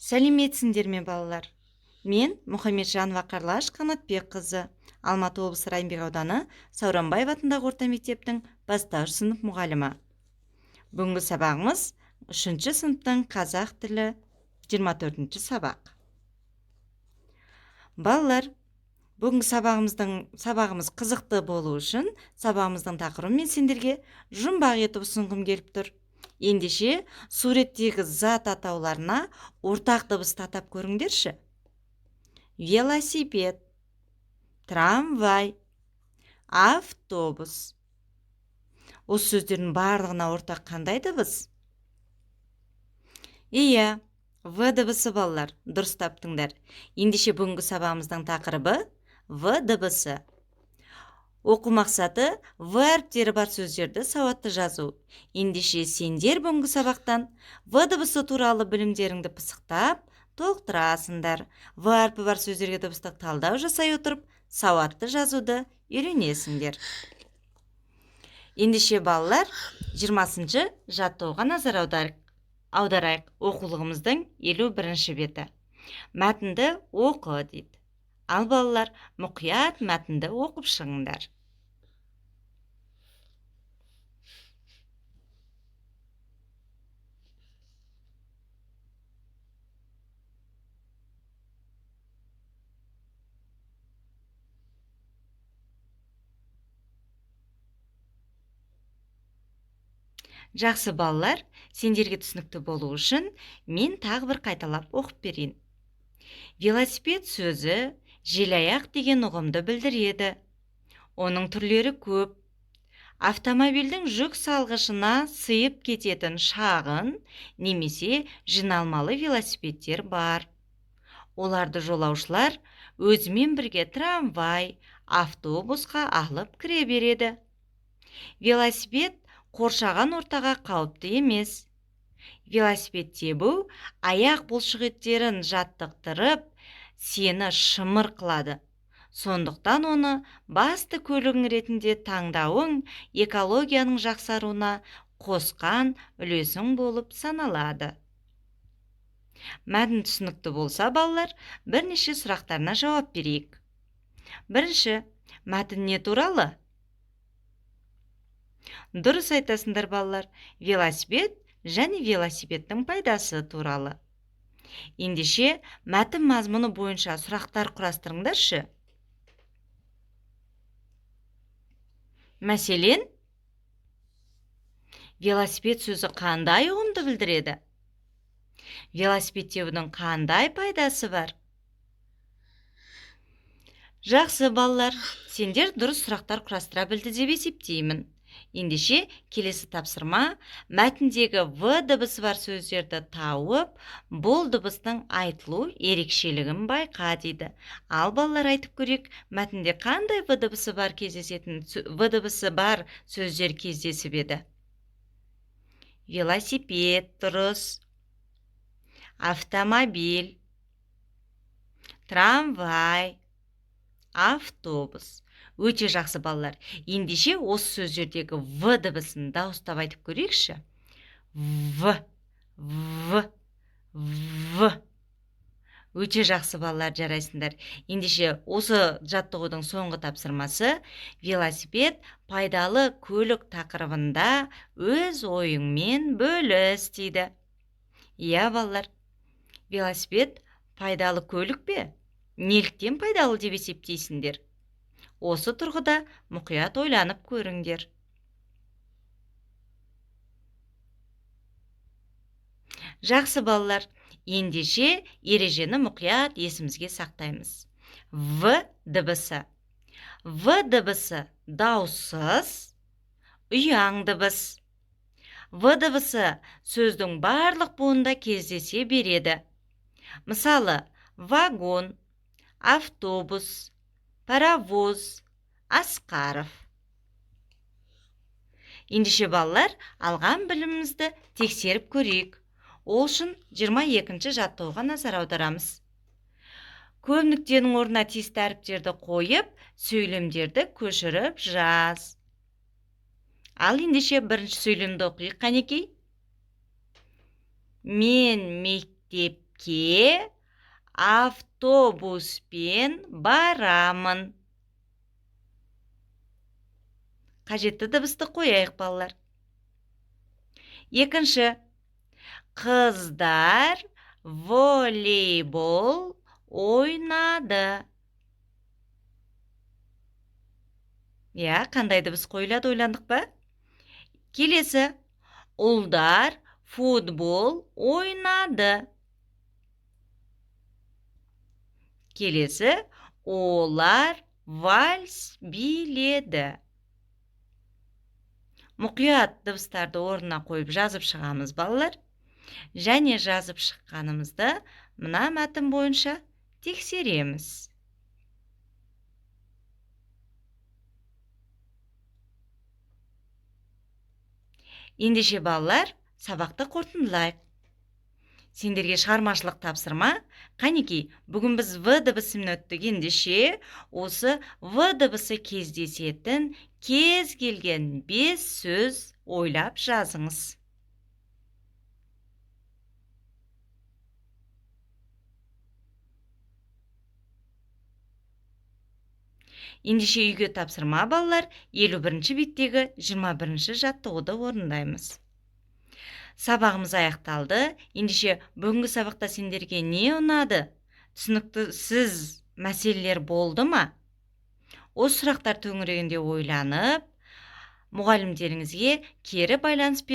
Сәлеметсіңдер ме, балалар? Мен Мұхамеджанова Қарлаш Қанатбек қызы, Алматы облысы Райымбек ауданы Сауранбаев атындағы орта мектептің бастауыш сынып мұғалімі. Бүгінгі сабағымыз 3-ші сыныптың қазақ тілі 24-ші сабақ. Балалар, бүгінгі сабағымыз қызықты болу үшін сабағымыздың тақырыбын мен сендерге жұмбақ етіп ұсынғым келіп тұр. Ендеше суреттегі зат атауларына ортақ дыбысты атап көріңдерші. Велосипед, трамвай, автобус. Осы сөздердің барлығына ортақ қандай дыбыс? Иә, В дыбысы балалар, дұрыс таптыңдар. Ендеше бүгінгі сабағымыздың тақырыбы В дыбысы. Оқу мақсаты В әріптері бар сөздерді сауатты жазу. Ендеше сендер бүгінгі сабақтан В дыбысы туралы білімдеріңді пысықтап, толықтырасыңдар. В әрпі бар сөздерге дыбыстық талдау жасай отырып, сауатты жазуды үйренесіңдер. Ендеше балалар, 20-ші жаттығуға назар аударайық. Оқулығымыздың 51-ші беті. Мәтінді оқы дейді. Ал балалар, мұқият мәтінді оқып шығыңдар. Жақсы балалар, сендерге түсінікті болу үшін мен тағы бір қайталап оқып берейін. Велосипед сөзі желаяқ деген ұғымды білдіреді. Оның түрлері көп. Автомобильдің жүк салғышына сыйып кететін шағын немесе жиналмалы велосипедтер бар. Оларды жолаушылар өзімен бірге трамвай, автобусқа алып кіре береді. Велосипед қоршаған ортаға қауіпті емес. Велосипед тебу аяқ бұлшықеттерін жаттықтырып, сені шымыр қылады. Сондықтан оны басты көлігің ретінде таңдауың экологияның жақсаруына қосқан үлесің болып саналады. Мәтін түсінікті болса, балалар, бірнеше сұрақтарына жауап берейік. Бірінші, мәтін не туралы? Дұрыс айтасыңдар балалар, велосипед және велосипедтің пайдасы туралы. Ендеше, мәтін мазмұны бойынша сұрақтар құрастырыңдаршы. Мәселен, велосипед сөзі қандай ұғымды білдіреді? Велосипед тебудің қандай пайдасы бар? Жақсы балалар, сендер дұрыс сұрақтар құрастыра білді деп есептеймін. Ендеше, келесі тапсырма, мәтіндегі В дыбысы бар сөздерді тауып, бұл дыбыстың айтылу ерекшелігін байқа дейді. Ал балалар, айтып көрейік, мәтінде қандай В дыбысы бар сөздер кездесіп еді? Велосипед, дұрыс. Автомобиль, трамвай, автобус. Өте жақсы балалар. Ендеше осы сөздердегі В дыбысын дауыстап айтып көрейікші. В. Өте жақсы балалар, жарайсыңдар. Ендеше осы жаттығудың соңғы тапсырмасы велосипед пайдалы көлік тақырыбында өз ойыңмен бөліс дейді. Иә балалар, велосипед пайдалы көлік пе? Неліктен пайдалы деп есептейсіңдер? Осы тұрғыда мұқият ойланып көріңдер. Жақсы балалар, ендеше ережені мұқият есімізге сақтаймыз. В дыбысы. В дыбысы дауыссыз, ұяң дыбыс. В дыбысы сөздің барлық буында кездесе береді. Мысалы, вагон, автобус, паровоз, Асқаров. Ендеше балалар, алған білімімізді тексеріп көрейік. Ол үшін 22-ші жаттығуға назар аударамыз. Көп нүктенің орнына тиісті әріптерді қойып, сөйлемдерді көшіріп жаз. Ал ендеше бірінші сөйлемді оқиық қанекей. Мен мектепте мектепке автобуспен барамын. Қажетті дыбысты қояйық, балалар. Екінші. Қыздар волейбол ойнады. Қандай дыбыс қойылады, ойландық ба? Келесі. Ұлдар футбол ойнады. Келесі. Олар вальс биледі. Мұқият дыбыстарды орнына қойып жазып шығамыз, балалар. Және жазып шыққанымызды мына мәтін бойынша тексереміз. Ендеше, балалар, сабақты қорытындылайық. Сендерге шығармашылық тапсырма. Қанекей, бүгін біз В дыбысымен өттік. Ендеше, осы В дыбысы кездесетін кез келген 5 сөз ойлап жазыңыз. Ендеше үйге тапсырма, балалар, 51-ші беттегі 21-ші жаттығуды орындаймыз. Сабағымыз аяқталды. Ендеше бүгінгі сабақта сендерге не ұнады? Түсініксіз мәселелер болды ма? Осы сұрақтар төңірегінде ойланып, мұғалімдеріңізге кері байланыс